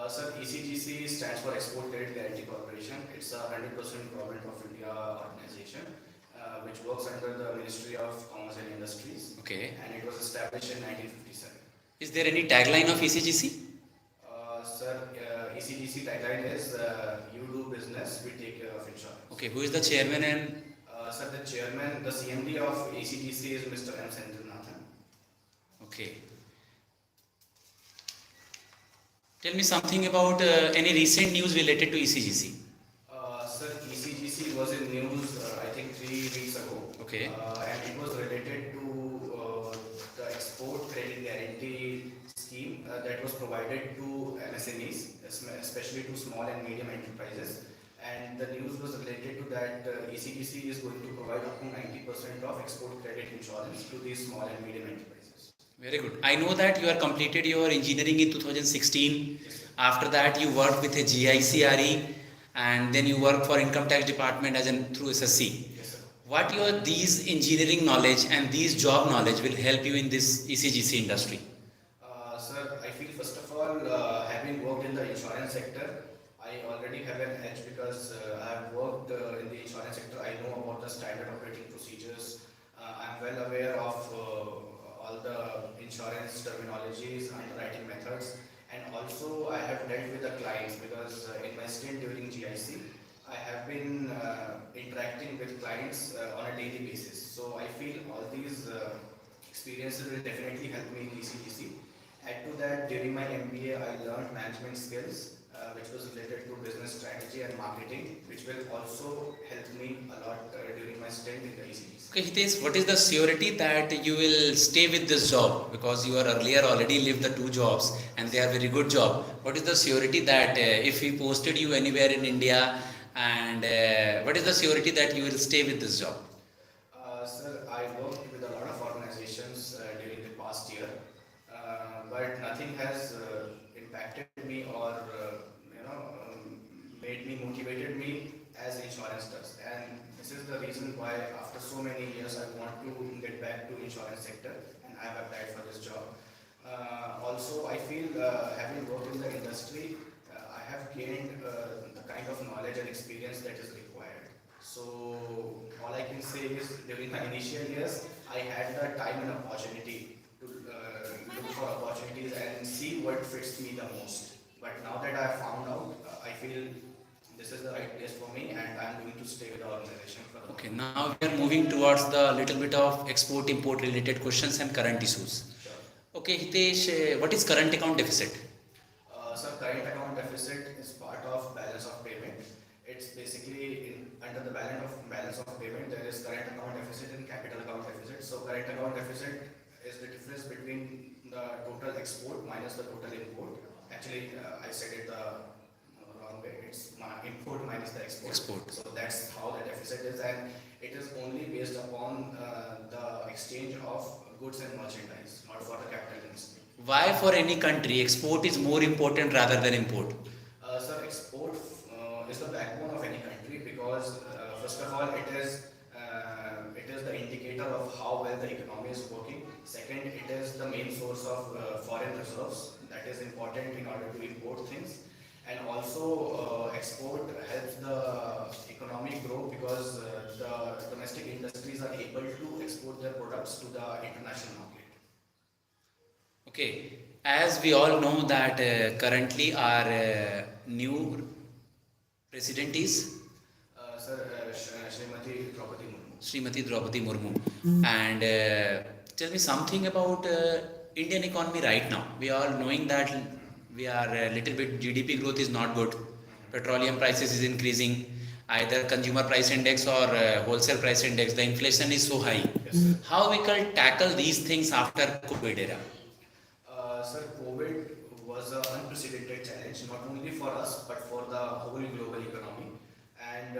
Sir, ECGC stands for Export Credit Guarantee Corporation. It's a 100% Government of India organization which works under the Ministry of Commerce and Industries. Okay. And it was established in 1957. Is there any tagline of ECGC? Sir, ECGC tagline is you do business, we take care of insurance. Okay, who is the chairman and? Sir, the chairman, the CMD of ECGC is Mr. M. Sendranathan. Okay. Tell me something about any recent news related to ECGC. Sir, ECGC was in news, I think 3 weeks ago. Okay. And it was related to the export credit guarantee scheme that was provided to MSMEs, especially to small and medium enterprises. And the news was related to that ECGC is going to provide up to 90% of export credit insurance to these small and medium enterprises. Very good. I know that you have completed your engineering in 2016. Yes, After that, you worked with a GICRE, and then you worked for Income Tax Department as in through SSC. yes, sir. What your these engineering knowledge and these job knowledge will help you in this ECGC industry? Sir, I feel first of all, having worked in the insurance sector, I already have an edge because I have worked in the insurance sector. I know about the standard operating procedures. I am well aware of all the insurance terminologies, underwriting methods, and also I have dealt with the clients because in my stint during GIC, I have been interacting with clients on a daily basis. So I feel all these experiences will definitely help me in ECGC. Add to that, during my MBA, I learned management skills, which was related to business strategy and marketing, which will also help me a lot during my stint in the ECGC. Okay, Hitesh, what is the surety that you will stay with this job? Because you are earlier already lived the 2 jobs and they are very good job. What is the surety that if we posted you anywhere in India, and what is the surety that you will stay with this job? Sir, I worked with a lot of organizations during the past year, but nothing has impacted me or made me motivated me as insurance does. And this is the reason why after so many years I want to get back to insurance sector and I have applied for this job. Also, I feel having worked in the industry, I have gained the kind of knowledge and experience that is required. So all I can say is during my initial years, I had the time and opportunity to look for opportunities and see what fits me the most. But now that I have found out, I feel this is the right place for me and I am going to stay with the organization for the Okay, now we are moving towards the little bit of export-import related questions and current issues. Sure. Okay, Hitesh, what is current account deficit? So current account deficit is part of balance of payment. It's basically under the balance of payment there is current account deficit and capital account deficit. So current account deficit is the difference between the total export minus the total import. Actually, I said it the wrong way. It's import minus the export. So that's how the deficit is, and it is only based upon the exchange of goods and merchandise, not for the capital investment. Why for any country export is more important rather than import? Sir, export is the backbone of any country because first of all it is the indicator of how well the economy is working. Second, it is the main source of foreign reserves that is important in order to import things. And also export helps the economy grow because the domestic industries are able to export their products to the international market. Okay, as we all know that currently our new president is Srimati Draupadi Murmu. Srimati Draupadi Murmu. And tell me something about Indian economy right now. We are knowing that we are a little bit GDP growth is not good. Petroleum prices is increasing. Either consumer price index or wholesale price index. The inflation is so high. Yes, How we can tackle these things after COVID era? Sir, COVID was an unprecedented challenge, not only for us, but for the whole global economy. And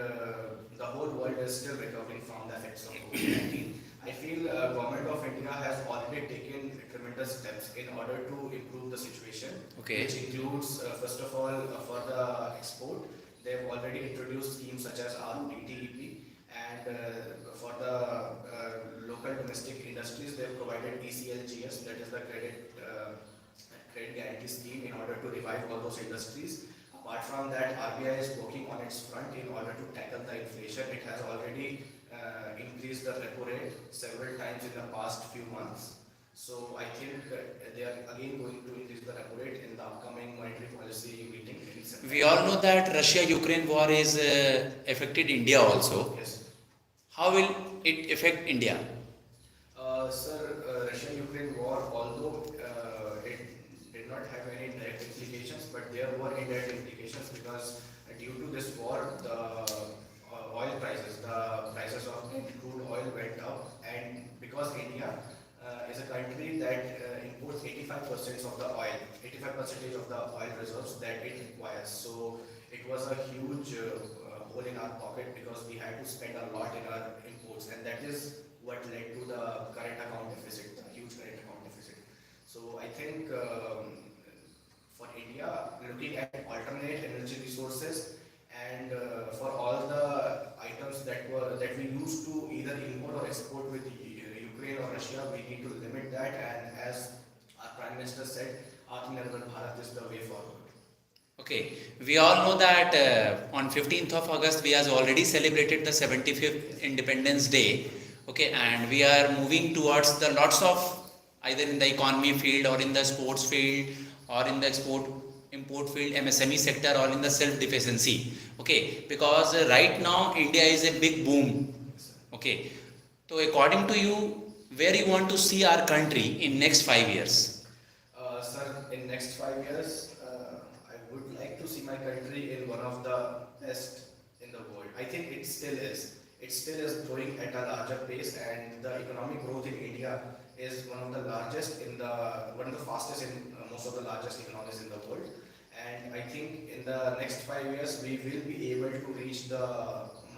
the whole world is still recovering from the effects of COVID-19. I feel Government of India has already taken tremendous steps in order to improve the situation, Okay. which includes, first of all, for the export, they have already introduced schemes such as RODTEP, and for the local domestic industries, they have provided ECLGS, that is the credit guarantee scheme in order to revive all those industries. Apart from that, RBI is working on its front in order to tackle the inflation. It has already increased the repo rate several times in the past few months. So I think they are again going to increase the repo rate in the upcoming monetary policy meeting in September. We all know that Russia-Ukraine war is affected India also. Yes. How will it affect India? Sir, Russia-Ukraine war, although it did not have any direct implications, but there were indirect implications because due to this war, the oil prices, the prices of crude oil went up, and because India is a country that imports 85% of the oil, 85% of the oil reserves that it requires. So it was a huge hole in our pocket because we had to spend a lot in our imports, and that is what led to the current account deficit, the huge current account deficit. So I think for India, looking at alternate energy resources and for all the items that we used to either import or export with Ukraine or Russia, we need to limit that. And as our Prime Minister said, Atmanirbhar Bharat is the way forward. Okay, we all know that on 15th of August we have already celebrated the 75th Independence Day. Okay, and we are moving towards the lots of either in the economy field or in the sports field or in the import field, MSME sector, or in the self-sufficiency. Okay, because right now India is a big boom. Okay, so according to you, where you want to see our country in next 5 years? Sir, in next 5 years, I would like to see my country in one of the best in the world. I think it still is. It still is growing at a larger pace, and the economic growth in India is one of the largest one of the fastest in most of the largest economies in the world. And I think in the next 5 years, we will be able to reach the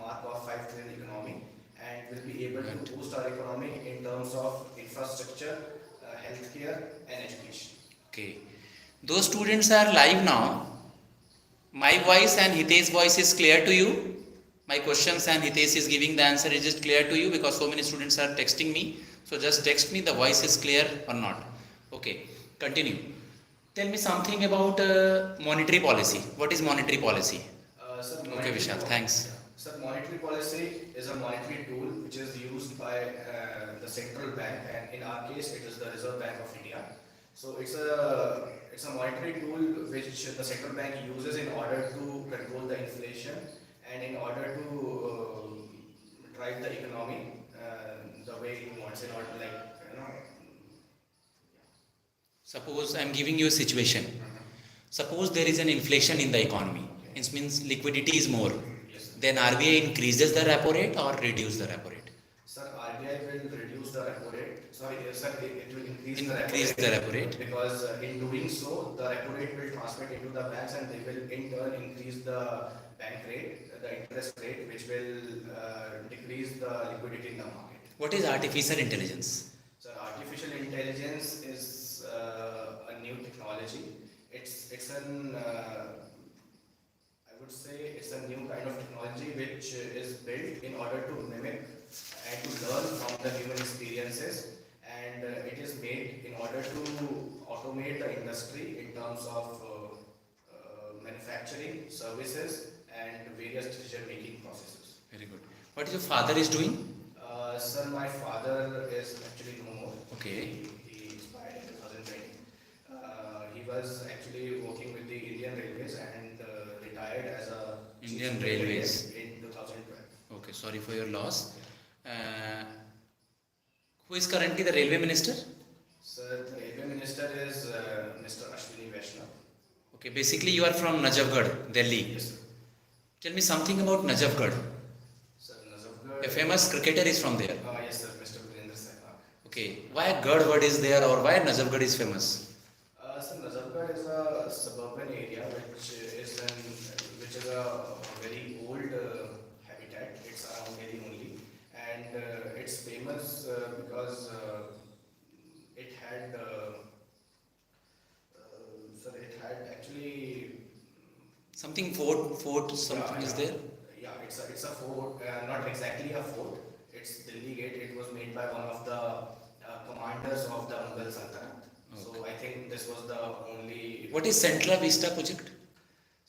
mark of 5 trillion economy, and will be able to boost our economy in terms of infrastructure, healthcare, and education. Okay, those students are live now. My voice and Hitesh voice is clear to you? My questions and Hitesh is giving the answer. Is it clear to you? Because so many students are texting me. So just text me the voice is clear or not. Okay, continue. Tell me something about monetary policy. What is monetary policy? Sir, Okay, Vishal, thanks. Sir, monetary policy is a monetary tool which is used by the central bank, and in our case, it is the Reserve Bank of India. So it's a monetary tool which the central bank uses in order to control the inflation and in order to drive the economy the way it wants. In order, Suppose I am giving you a situation. Suppose there is an inflation in the economy. It means liquidity is more. Yes, sir. Then RBI increases the repo rate or reduce the repo rate? Sir, RBI will reduce the repo rate. Sorry, sir, it will increase Increase the repo rate. because in doing so, the repo rate will transmit into the banks, and they will in turn increase the bank rate, the interest rate, which will decrease the liquidity in the market. What is artificial intelligence? So artificial intelligence is a new technology. It's an I would say it's a new kind of technology which is built in order to mimic and to learn from the human experiences, and it is made in order to automate the industry in terms of manufacturing, services, and various decision-making processes. Very good. What your father is doing? Sir, my father is actually no more. Okay. He expired in 2020. He was actually working with the Indian Railways and retired as a Indian chief Railways. in 2012. Okay, sorry for your loss. Who is currently the railway minister? Sir, the railway minister is Mr. Ashwini Vaishnav. Okay, basically you are from Najafgarh, Delhi. Yes, sir. Tell me something about Najafgarh. Sir, Nazafgarh. A famous cricketer is from there. Yes, sir, Mr. Virendra Sehwag. Okay, why Garh word is there or why Najafgarh is famous? Sir, Nazafgarh is a suburban area which is a very old habitat. It's around Delhi only, and it's famous because it had it had actually Something fort, something is there? Yeah, it's a fort, not exactly a fort. It's Delhi Gate. It was made by one of the commanders of the Mughal Sultanate. So I think this was the only. What is Central Vista project?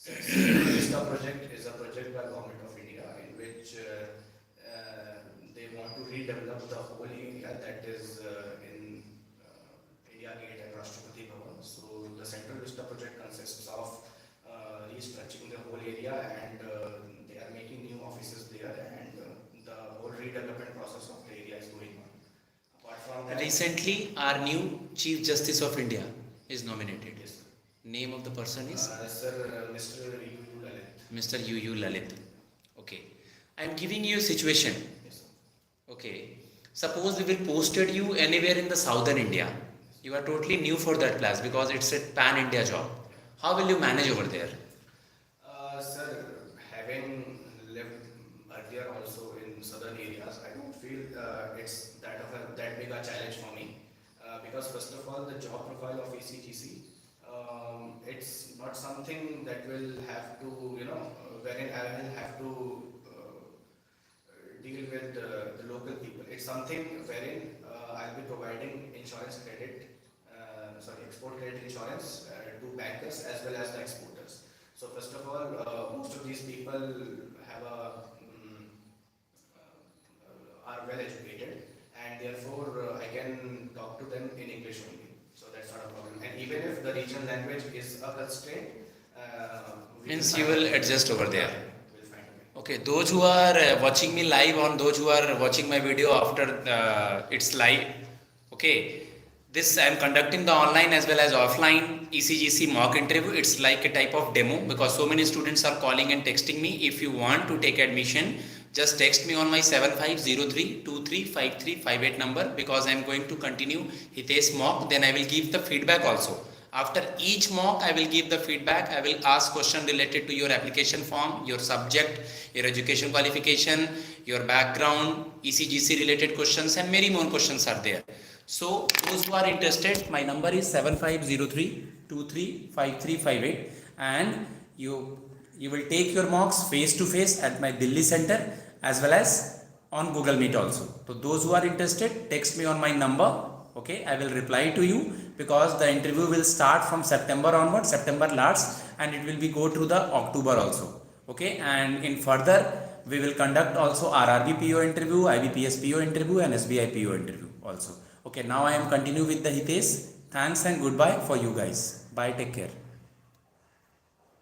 Vista project is a project by Government of India in which they want to redevelop the whole area that is in India Gate and Rashtrapati Bhavan. So the Central Vista project consists of restructuring the whole area, and they are making new offices there, and the whole redevelopment process of the area is going on. Apart from that, Recently, our new Chief Justice of India is nominated. yes, Name of the person is sir, Mr. U. Lalit. Mr. U. Lalit. Okay. I am giving you a situation. Yes, sir. Okay. Suppose we will posted you anywhere in the southern India. You are totally new for that place because it's a pan-India job. How will you manage over there? Sir, having lived earlier also in southern areas, I don't feel it's that big a challenge for me. Because first of all, the job profile of ECGC, it's not something that will have to, wherein I will have to deal with the local people. It's something wherein I'll be providing insurance credit, export credit insurance to bankers as well as the exporters. So first of all, most of these people have are well educated, and therefore I can talk to them in English only. So that's not a problem. And even if the regional language is a constraint, Means you will adjust over there. We'll find a way. Okay, those who are watching me live, on those who are watching my video after it's live, okay, this I am conducting the online as well as offline ECGC mock interview. It's like a type of demo because so many students are calling and texting me. If you want to take admission, just text me on my 7503235358 number because I am going to continue Hitesh mock. Then I will give the feedback also. After each mock, I will give the feedback. I will ask question related to your application form, your subject, your education qualification, your background, ECGC related questions, and many more questions are there. So those who are interested, my number is 7503235358, and you will take your mocks face to face at my Delhi center as well as on Google Meet also. So those who are interested, text me on my number. Okay, I will reply to you because the interview will start from September onward, September last, and it will be go through the October also. Okay, and in further we will conduct also RRB PO interview, IBPS PO interview, and SBI PO interview also. Okay, now I am continue with the Hitesh. Thanks and goodbye for you guys. Bye, take care.